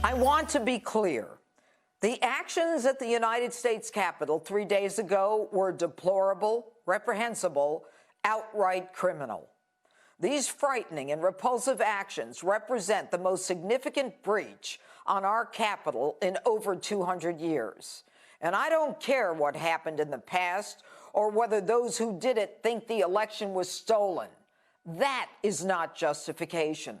I want to be clear. The actions at the United States Capitol 3 days ago were deplorable, reprehensible, outright criminal. These frightening and repulsive actions represent the most significant breach on our Capitol in over 200 years. And I don't care what happened in the past or whether those who did it think the election was stolen. That is not justification.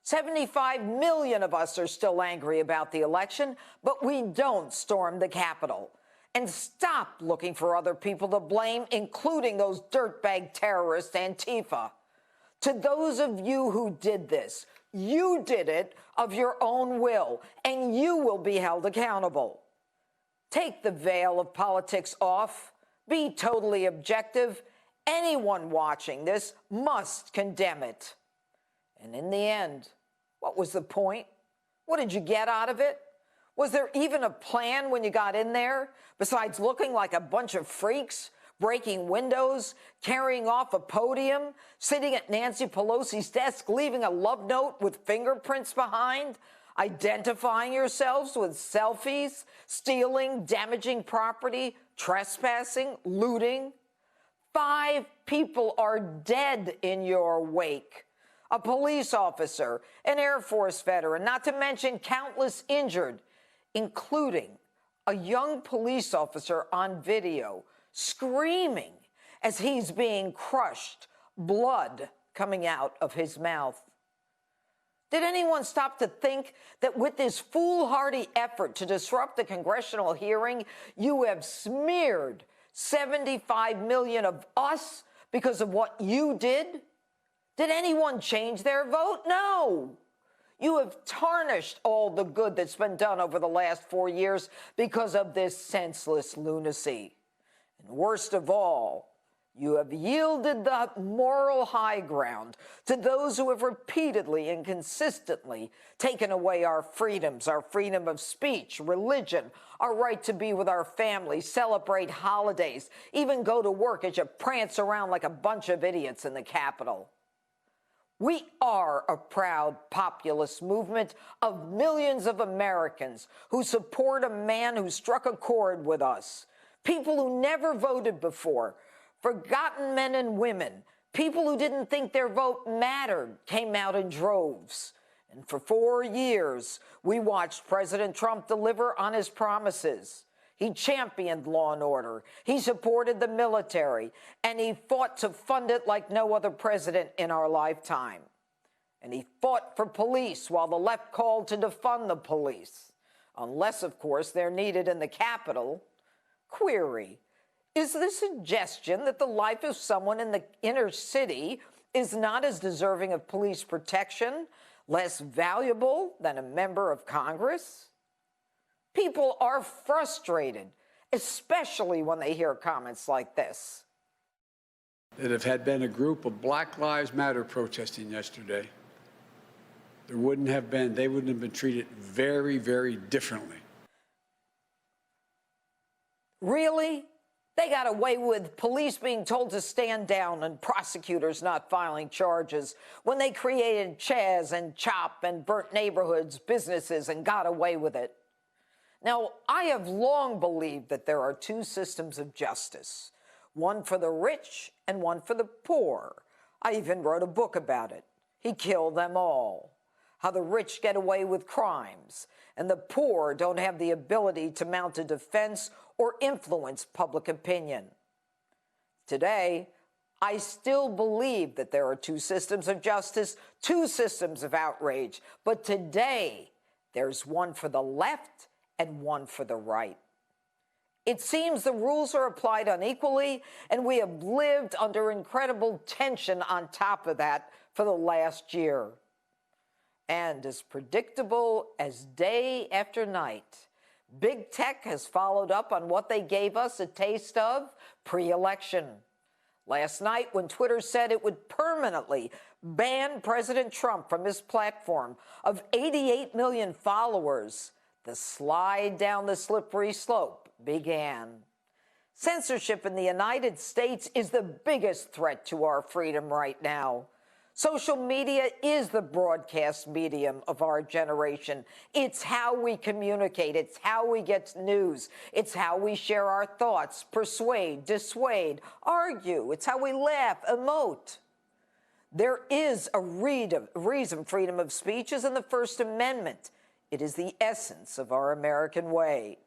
75 million of us are still angry about the election, but we don't storm the Capitol. And stop looking for other people to blame, including those dirtbag terrorists, Antifa. To those of you who did this, you did it of your own will, and you will be held accountable. Take the veil of politics off. Be totally objective. Anyone watching this must condemn it. And in the end, what was the point? What did you get out of it? Was there even a plan when you got in there, besides looking like a bunch of freaks, breaking windows, carrying off a podium, sitting at Nancy Pelosi's desk, leaving a love note with fingerprints behind, identifying yourselves with selfies, stealing, damaging property, trespassing, looting? 5 people are dead in your wake. A police officer, an Air Force veteran, not to mention countless injured, including a young police officer on video screaming as he's being crushed, blood coming out of his mouth. Did anyone stop to think that with this foolhardy effort to disrupt the congressional hearing, you have smeared 75 million of us because of what you did? Did anyone change their vote? No. You have tarnished all the good that's been done over the last 4 years because of this senseless lunacy. And worst of all, you have yielded the moral high ground to those who have repeatedly and consistently taken away our freedoms, our freedom of speech, religion, our right to be with our families, celebrate holidays, even go to work as you prance around like a bunch of idiots in the Capitol. We are a proud populist movement of millions of Americans who support a man who struck a chord with us, people who never voted before, forgotten men and women, people who didn't think their vote mattered, came out in droves. And for 4 years, we watched President Trump deliver on his promises. He championed law and order, he supported the military, and he fought to fund it like no other president in our lifetime. And he fought for police while the left called to defund the police, unless, of course, they're needed in the Capitol. Query: is the suggestion that the life of someone in the inner city is not as deserving of police protection, less valuable than a member of Congress? People are frustrated, especially when they hear comments like this. That if had been a group of Black Lives Matter protesting yesterday, they wouldn't have been treated very, very differently. Really? They got away with police being told to stand down and prosecutors not filing charges when they created Chaz and CHOP and burnt neighborhoods, businesses, and got away with it. Now, I have long believed that there are 2 systems of justice, one for the rich and one for the poor. I even wrote a book about it. He killed them all. How the rich get away with crimes and the poor don't have the ability to mount a defense or influence public opinion. Today, I still believe that there are 2 systems of justice, 2 systems of outrage, but today there's one for the left and one for the right. It seems the rules are applied unequally, and we have lived under incredible tension on top of that for the last year. And as predictable as day after night, Big Tech has followed up on what they gave us a taste of pre-election. Last night, when Twitter said it would permanently ban President Trump from his platform of 88 million followers, the slide down the slippery slope began. Censorship in the United States is the biggest threat to our freedom right now. Social media is the broadcast medium of our generation. It's how we communicate. It's how we get news. It's how we share our thoughts, persuade, dissuade, argue. It's how we laugh, emote. There is a reason freedom of speech is in the First Amendment. It is the essence of our American way.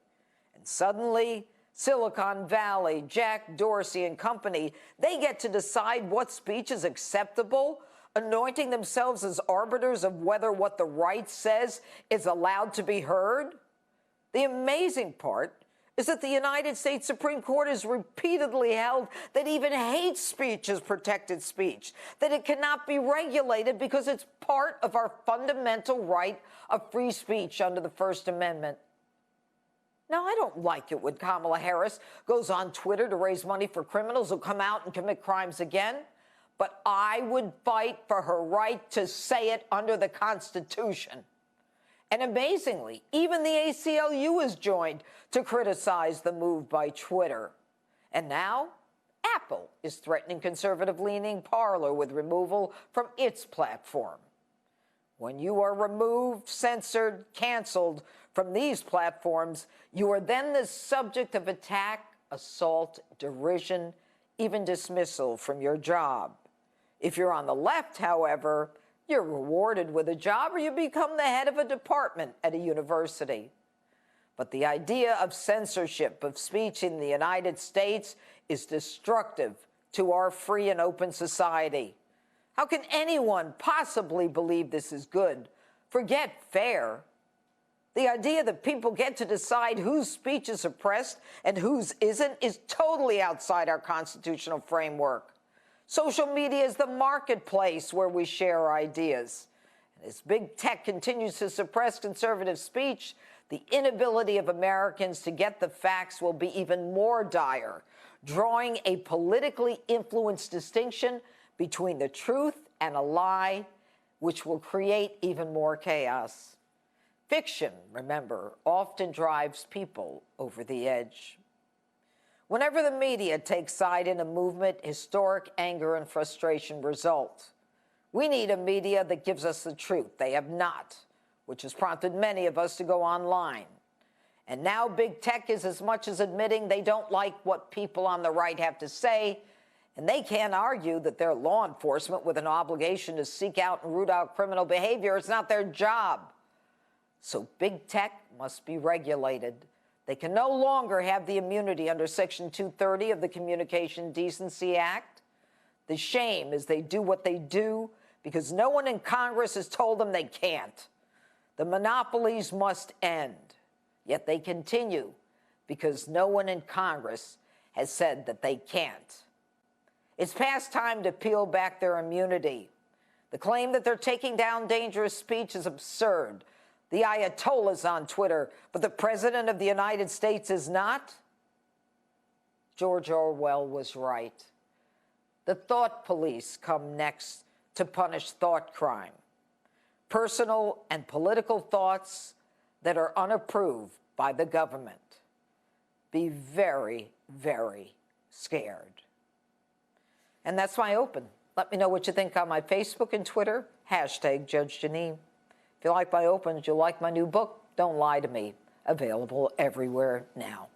And suddenly, Silicon Valley, Jack Dorsey and company, they get to decide what speech is acceptable, anointing themselves as arbiters of whether what the right says is allowed to be heard. The amazing part is that the United States Supreme Court has repeatedly held that even hate speech is protected speech, that it cannot be regulated because it's part of our fundamental right of free speech under the First Amendment. Now, I don't like it when Kamala Harris goes on Twitter to raise money for criminals who come out and commit crimes again, but I would fight for her right to say it under the Constitution. And amazingly, even the ACLU has joined to criticize the move by Twitter. And now, Apple is threatening conservative-leaning Parler with removal from its platform. When you are removed, censored, canceled from these platforms, you are then the subject of attack, assault, derision, even dismissal from your job. If you're on the left, however, you're rewarded with a job or you become the head of a department at a university. But the idea of censorship of speech in the United States is destructive to our free and open society. How can anyone possibly believe this is good? Forget fair. The idea that people get to decide whose speech is suppressed and whose isn't is totally outside our constitutional framework. Social media is the marketplace where we share ideas. And as big tech continues to suppress conservative speech, the inability of Americans to get the facts will be even more dire, drawing a politically influenced distinction between the truth and a lie, which will create even more chaos. Fiction, remember, often drives people over the edge. Whenever the media takes side in a movement, historic anger and frustration result. We need a media that gives us the truth. They have not, which has prompted many of us to go online. And now big tech is as much as admitting they don't like what people on the right have to say, and they can't argue that they're law enforcement with an obligation to seek out and root out criminal behavior. It's not their job. So big tech must be regulated. They can no longer have the immunity under Section 230 of the Communication Decency Act. The shame is they do what they do because no one in Congress has told them they can't. The monopolies must end, yet they continue because no one in Congress has said that they can't. It's past time to peel back their immunity. The claim that they're taking down dangerous speech is absurd. The Ayatollah's on Twitter, but the President of the United States is not? George Orwell was right. The thought police come next to punish thought crime. Personal and political thoughts that are unapproved by the government. Be very, very scared. And that's my open. Let me know what you think on my Facebook and Twitter, #Judge Jeanine. If you like my opens, you'll like my new book, Don't Lie to Me, available everywhere now.